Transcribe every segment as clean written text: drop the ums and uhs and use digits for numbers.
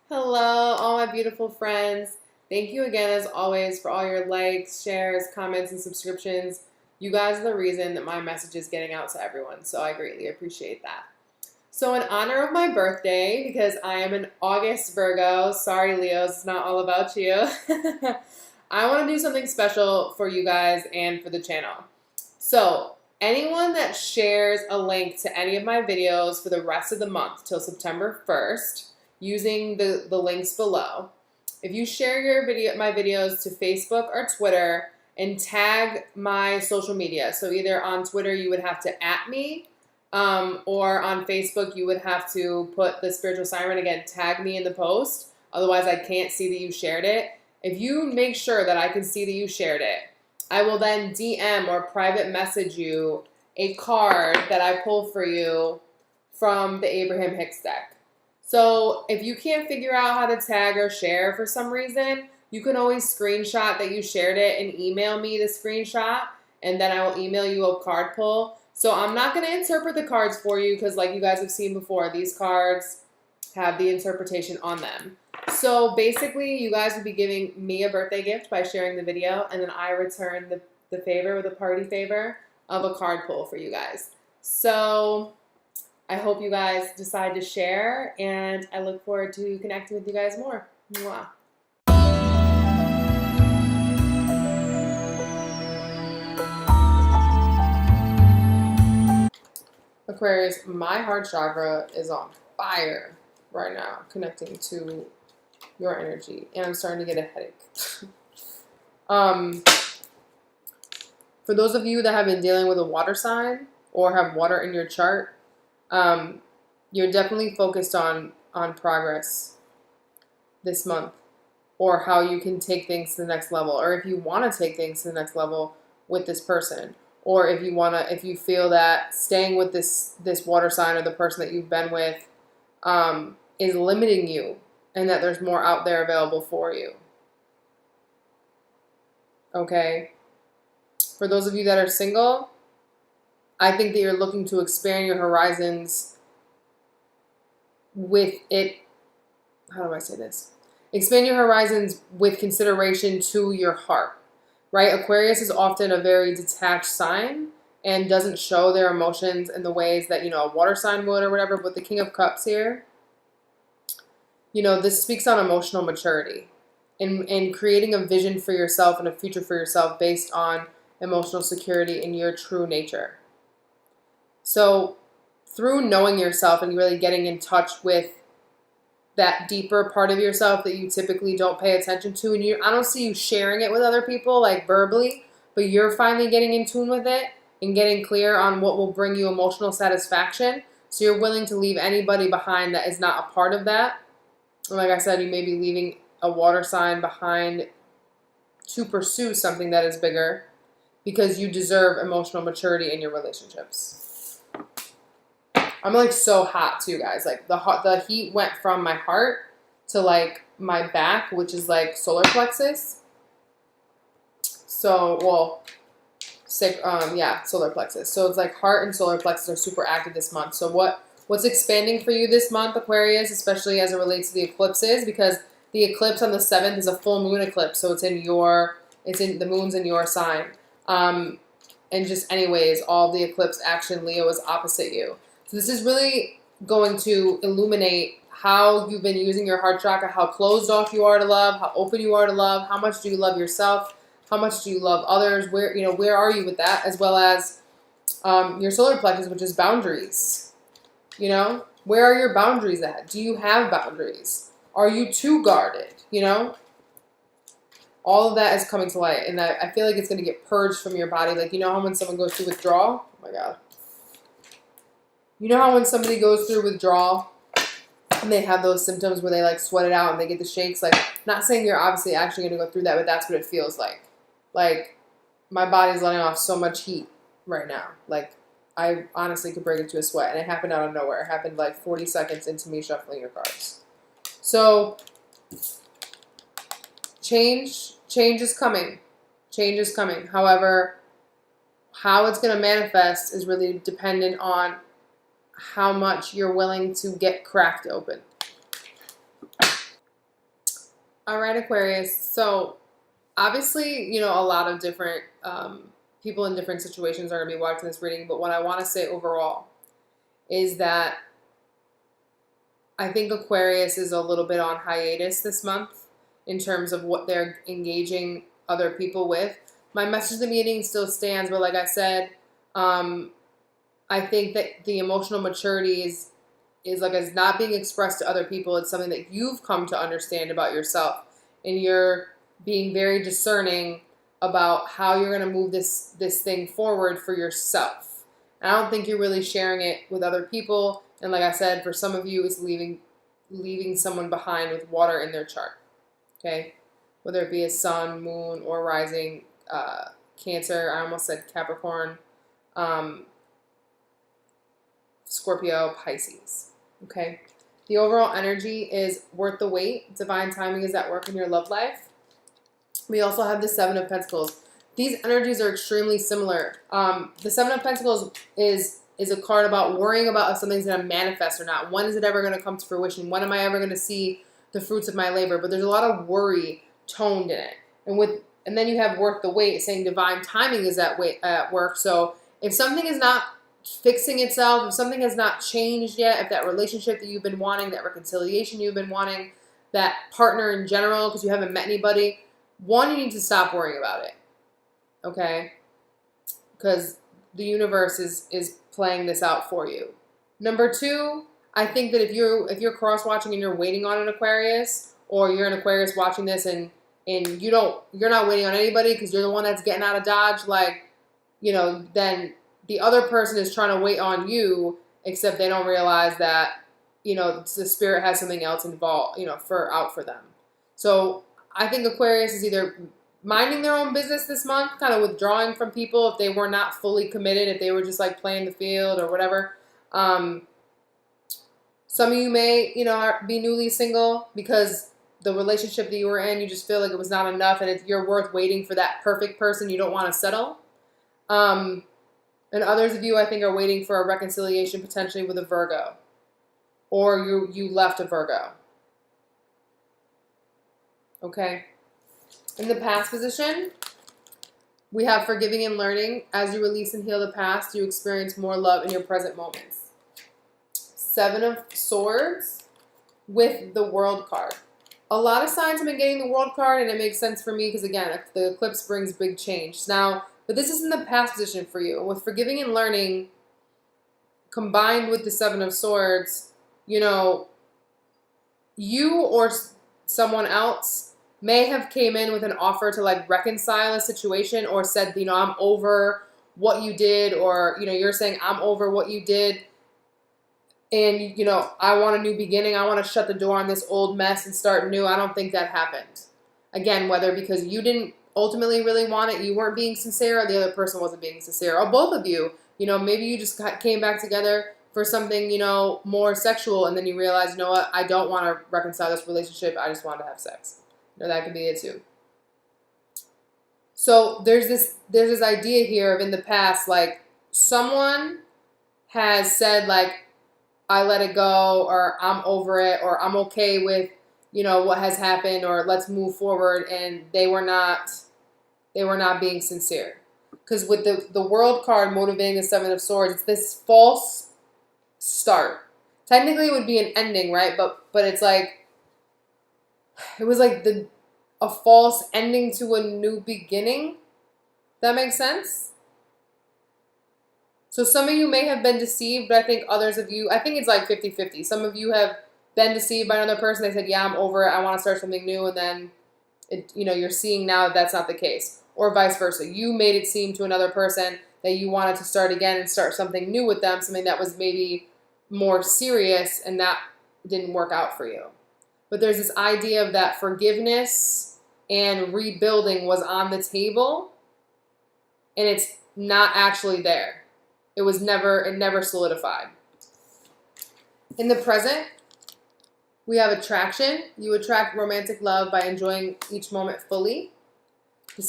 Hello, all my beautiful friends. Thank you again, as always, for all your likes, shares, comments, and subscriptions. You guys are the reason that my message is getting out to everyone, so I greatly appreciate that. So in honor of my birthday, because I am an August Virgo, sorry Leos, it's not all about you, I want to do something special for you guys and for the channel. So anyone that shares a link to any of my videos for the rest of the month till September 1st, using the links below. If you share my videos to Facebook or Twitter and tag my social media, so either on Twitter you would have to @ me, or on Facebook you would have to put the spiritual assignment, again, tag me in the post, otherwise I can't see that you shared it. If you make sure that I can see that you shared it, I will then DM or private message you a card that I pulled for you from the Abraham Hicks deck. So if you can't figure out how to tag or share for some reason, you can always screenshot that you shared it and email me the screenshot, and then I will email you a card pull. So I'm not going to interpret the cards for you because, like you guys have seen before, these cards have the interpretation on them. So basically, you guys would be giving me a birthday gift by sharing the video, and then I return the favor, with a party favor, of a card pull for you guys. So I hope you guys decide to share, and I look forward to connecting with you guys more. Mwah. Aquarius, my heart chakra is on fire right now, connecting to your energy, and I'm starting to get a headache. For those of you that have been dealing with a water sign or have water in your chart, you're definitely focused on progress this month, or how you can take things to the next level, or if you want to take things to the next level with this person, or if you feel that staying with this water sign or the person that you've been with is limiting you, and that there's more out there available for you. Okay? For those of you that are single, I think that you're looking to expand your horizons with it. How do I say this? Expand your horizons with consideration to your heart, right? Aquarius is often a very detached sign and doesn't show their emotions in the ways that, a water sign would or whatever. But the King of Cups here, this speaks on emotional maturity and creating a vision for yourself and a future for yourself based on emotional security in your true nature. So through knowing yourself and really getting in touch with that deeper part of yourself that you typically don't pay attention to, and I don't see you sharing it with other people, like verbally, but you're finally getting in tune with it and getting clear on what will bring you emotional satisfaction. So you're willing to leave anybody behind that is not a part of that. And like I said, you may be leaving a water sign behind to pursue something that is bigger, because you deserve emotional maturity in your relationships. I'm like so hot too, guys. Like the heat went from my heart to like my back, which is like solar plexus. So, solar plexus. So it's like heart and solar plexus are super active this month. So what's expanding for you this month, Aquarius, especially as it relates to the eclipses, because the eclipse on the 7th is a full moon eclipse. So the moon's in your sign. And just anyways, all the eclipse action, Leo is opposite you. So this is really going to illuminate how you've been using your heart chakra, how closed off you are to love, how open you are to love, how much do you love yourself, how much do you love others, where are you with that, as well as your solar plexus, which is boundaries. Where are your boundaries at? Do you have boundaries? Are you too guarded? All of that is coming to light, and I feel like it's going to get purged from your body. Like, how when someone goes through withdrawal? Oh my God. How when somebody goes through withdrawal and they have those symptoms where they like sweat it out and they get the shakes? Like, not saying you're obviously actually going to go through that, but that's what it feels like. Like, my body's letting off so much heat right now. Like, I honestly could break into a sweat, and it happened out of nowhere. It happened like 40 seconds into me shuffling your cards. So change is coming. Change is coming. However, how it's going to manifest is really dependent on how much you're willing to get cracked open. All right, Aquarius. So obviously, you know, a lot of different people in different situations are going to be watching this reading. But what I want to say overall is that I think Aquarius is a little bit on hiatus this month in terms of what they're engaging other people with. My message to the meeting still stands, but like I said, I think that the emotional maturity is not being expressed to other people. It's something that you've come to understand about yourself, and you're being very discerning about how you're going to move this thing forward for yourself. And I don't think you're really sharing it with other people. And like I said, for some of you, it's leaving someone behind with water in their chart. Okay, whether it be a sun, moon, or rising, Cancer. I almost said Capricorn, Scorpio, Pisces. Okay, the overall energy is worth the wait. Divine timing is at work in your love life. We also have the Seven of Pentacles. These energies are extremely similar. The Seven of Pentacles is a card about worrying about if something's going to manifest or not. When is it ever going to come to fruition? When am I ever going to see the fruits of my labor? But there's a lot of worry toned in it. And then you have worth the wait, saying divine timing is at work. So if something is not fixing itself, if something has not changed yet, if that relationship that you've been wanting, that reconciliation you've been wanting, that partner in general, because you haven't met anybody, one, you need to stop worrying about it. Okay? Because the universe is playing this out for you. Number two, I think that if you're cross-watching and you're waiting on an Aquarius, or you're an Aquarius watching this and you're not waiting on anybody because you're the one that's getting out of Dodge, like, you know, then the other person is trying to wait on you, except they don't realize that, you know, the spirit has something else involved, you know, out for them. So I think Aquarius is either minding their own business this month, kind of withdrawing from people if they were not fully committed, if they were just like playing the field or whatever. Some of you may, you know, be newly single because the relationship that you were in, you just feel like it was not enough, and you're worth waiting for that perfect person. You don't want to settle. And others of you, I think, are waiting for a reconciliation potentially with a Virgo, or you left a Virgo. Okay. In the past position, we have forgiving and learning. As you release and heal the past, you experience more love in your present moments. Seven of Swords with the World card. A lot of signs have been getting the World card, and it makes sense for me because, again, the eclipse brings big change. Now, but this is in the past position for you. With forgiving and learning, combined with the Seven of Swords, you know, you or someone else may have came in with an offer to like reconcile a situation, or said, you know, I'm over what you did, or, you know, you're saying I'm over what you did, and, you know, I want a new beginning. I want to shut the door on this old mess and start new. I don't think that happened. Again, whether because you didn't ultimately really want it, you weren't being sincere, or the other person wasn't being sincere, or both of you, you know, maybe you just came back together for something, you know, more sexual, and then you realize, you know what, I don't want to reconcile this relationship. I just want to have sex. You know, that could be it too. So there's this idea here of in the past, like someone has said like, I let it go, or I'm over it, or I'm okay with, you know, what has happened, or let's move forward, and they were not being sincere. Because with the World card motivating the Seven of Swords, it's this false start. Technically it would be an ending, right? But it's like, it was like a false ending to a new beginning. That makes sense? So some of you may have been deceived, but I think others of you, I think it's like 50-50. Some of you have been deceived by another person. They said, yeah, I'm over it. I want to start something new. And then, you know, you're seeing now that that's not the case. Or vice versa. You made it seem to another person that you wanted to start again and start something new with them, something that was maybe more serious, and that didn't work out for you. But there's this idea of that forgiveness and rebuilding was on the table, and it's not actually there. It never solidified. In the present, we have attraction. You attract romantic love by enjoying each moment fully. The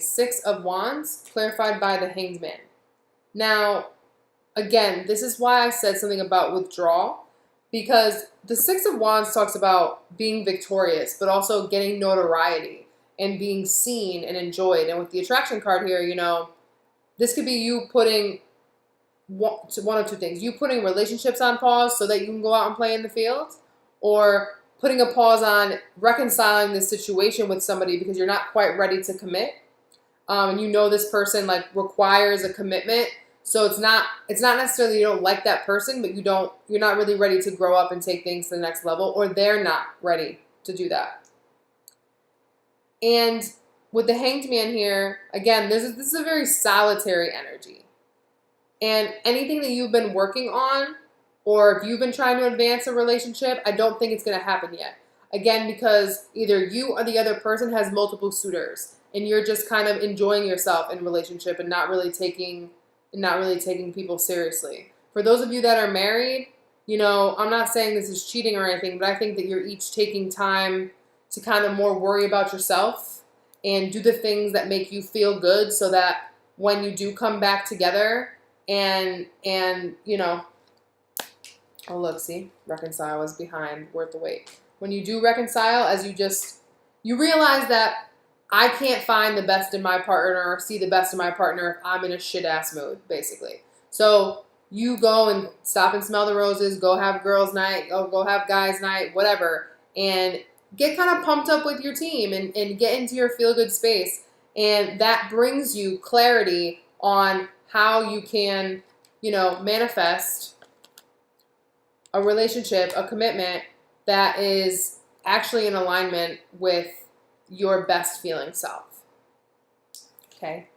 Six of Wands, clarified by the Hanged Man. Now, again, this is why I said something about withdrawal, Because the Six of Wands talks about being victorious, but also getting notoriety and being seen and enjoyed. And with the attraction card here, you know, this could be you putting one of two things. You putting relationships on pause so that you can go out and play in the field, or putting a pause on reconciling this situation with somebody because you're not quite ready to commit. And you know this person like requires a commitment. So it's not necessarily you don't like that person, but you're not really ready to grow up and take things to the next level, or they're not ready to do that. And with the Hanged Man here, again, this is a very solitary energy. And anything that you've been working on, or if you've been trying to advance a relationship, I don't think it's going to happen yet. Again, because either you or the other person has multiple suitors, and you're just kind of enjoying yourself in a relationship and not really taking people seriously. For those of you that are married, you know, I'm not saying this is cheating or anything, but I think that you're each taking time to kind of more worry about yourself and do the things that make you feel good so that when you do come back together and you know, oh look, see, reconcile is behind worth the wait. When you do reconcile, as you realize that I can't find the best in my partner or see the best in my partner if I'm in a shit-ass mood, basically. So you go and stop and smell the roses, go have girls' night, go have guys' night, whatever, and get kind of pumped up with your team and get into your feel-good space. And that brings you clarity on how you can, you know, manifest a relationship, a commitment that is actually in alignment with your best feeling self. Okay.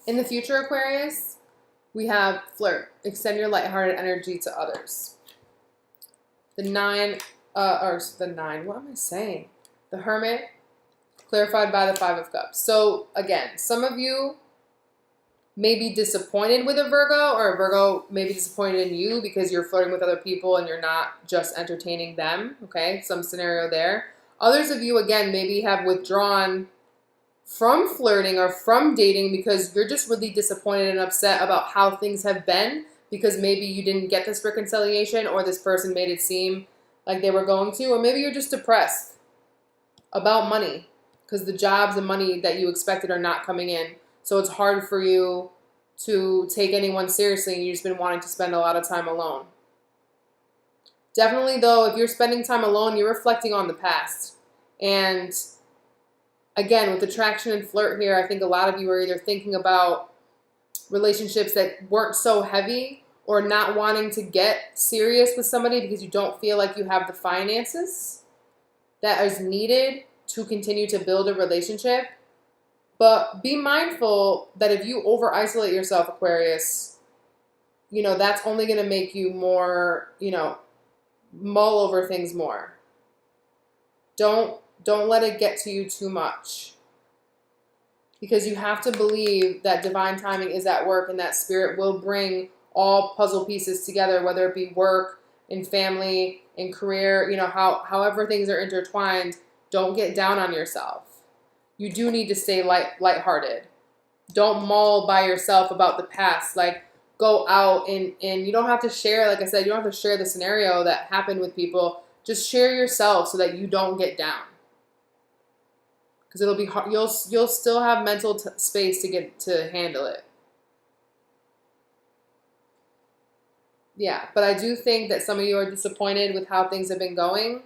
In the future, Aquarius, we have flirt. Extend your lighthearted energy to others. The nine, what am I saying? The Hermit, clarified by the Five of Cups. So again, some of you may be disappointed with a Virgo, or a Virgo may be disappointed in you because you're flirting with other people and you're not just entertaining them. Okay, some scenario there. Others of you, again, maybe have withdrawn from flirting or from dating because you're just really disappointed and upset about how things have been because maybe you didn't get this reconciliation or this person made it seem like they were going to, or maybe you're just depressed about money because the jobs and money that you expected are not coming in. So it's hard for you to take anyone seriously and you've just been wanting to spend a lot of time alone. Definitely, though, if you're spending time alone, you're reflecting on the past. And again, with attraction and flirt here, I think a lot of you are either thinking about relationships that weren't so heavy or not wanting to get serious with somebody because you don't feel like you have the finances that is needed to continue to build a relationship. But be mindful that if you over-isolate yourself, Aquarius, you know, that's only going to make you more, you know, mull over things more. Don't let it get to you too much. Because you have to believe that divine timing is at work and that spirit will bring all puzzle pieces together, whether it be work and family and career, you know, however things are intertwined. Don't get down on yourself. You do need to stay lighthearted. Don't mull by yourself about the past. Like, go out and you don't have to share, like I said, you don't have to share the scenario that happened with people. Just share yourself so that you don't get down. Because it'll be hard. You'll still have mental space to handle it. Yeah, but I do think that some of you are disappointed with how things have been going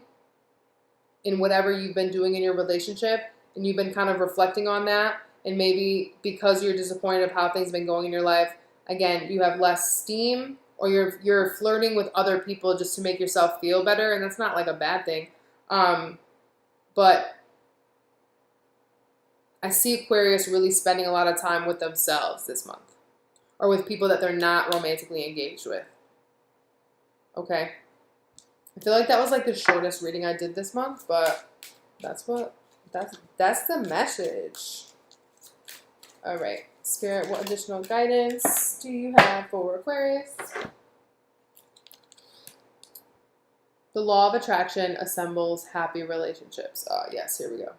in whatever you've been doing in your relationship. And you've been kind of reflecting on that, and maybe because you're disappointed of how things have been going in your life, again, you have less steam, or you're flirting with other people just to make yourself feel better, and that's not like a bad thing. But I see Aquarius really spending a lot of time with themselves this month, or with people that they're not romantically engaged with. Okay? I feel like that was like the shortest reading I did this month, but that's the message. All right, Spirit, what additional guidance do you have for Aquarius? The law of attraction assembles happy relationships. Yes, here we go.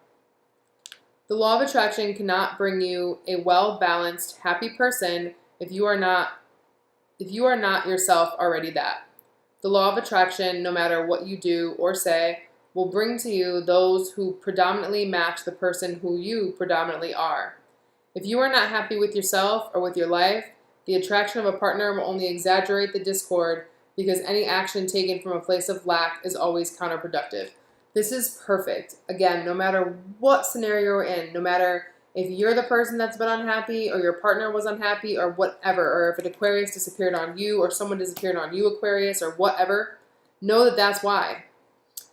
The law of attraction cannot bring you a well-balanced, happy person if you are not yourself already that. The law of attraction, no matter what you do or say, will bring to you those who predominantly match the person who you predominantly are. If you are not happy with yourself or with your life, the attraction of a partner will only exaggerate the discord, because any action taken from a place of lack is always counterproductive. This is perfect. Again, no matter what scenario you're in, no matter if you're the person that's been unhappy or your partner was unhappy or whatever, or if an Aquarius disappeared on you or someone disappeared on you, Aquarius, or whatever, know that that's why.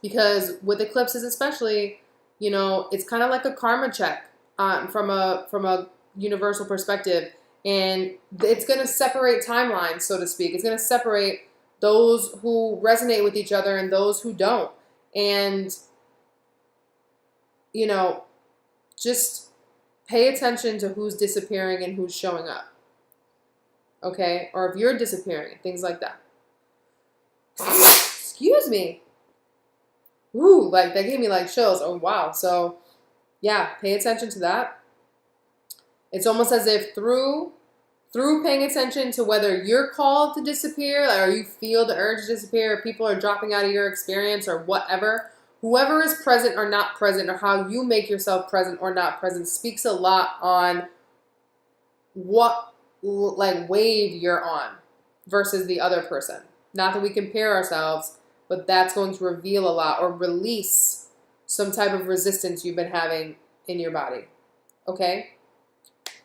Because with eclipses especially, you know, it's kind of like a karma check from a universal perspective. And it's going to separate timelines, so to speak. It's going to separate those who resonate with each other and those who don't. And, you know, just pay attention to who's disappearing and who's showing up. Okay? Or if you're disappearing, things like that. Excuse me. Ooh, like that gave me like chills. Oh, wow. So, yeah, pay attention to that. It's almost as if through paying attention to whether you're called to disappear, or you feel the urge to disappear, or people are dropping out of your experience or whatever, whoever is present or not present, or how you make yourself present or not present, speaks a lot on what like wave you're on versus the other person. Not that we compare ourselves, but that's going to reveal a lot or release some type of resistance you've been having in your body. Okay?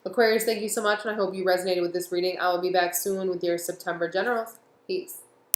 Aquarius, thank you so much, and I hope you resonated with this reading. I will be back soon with your September generals. Peace.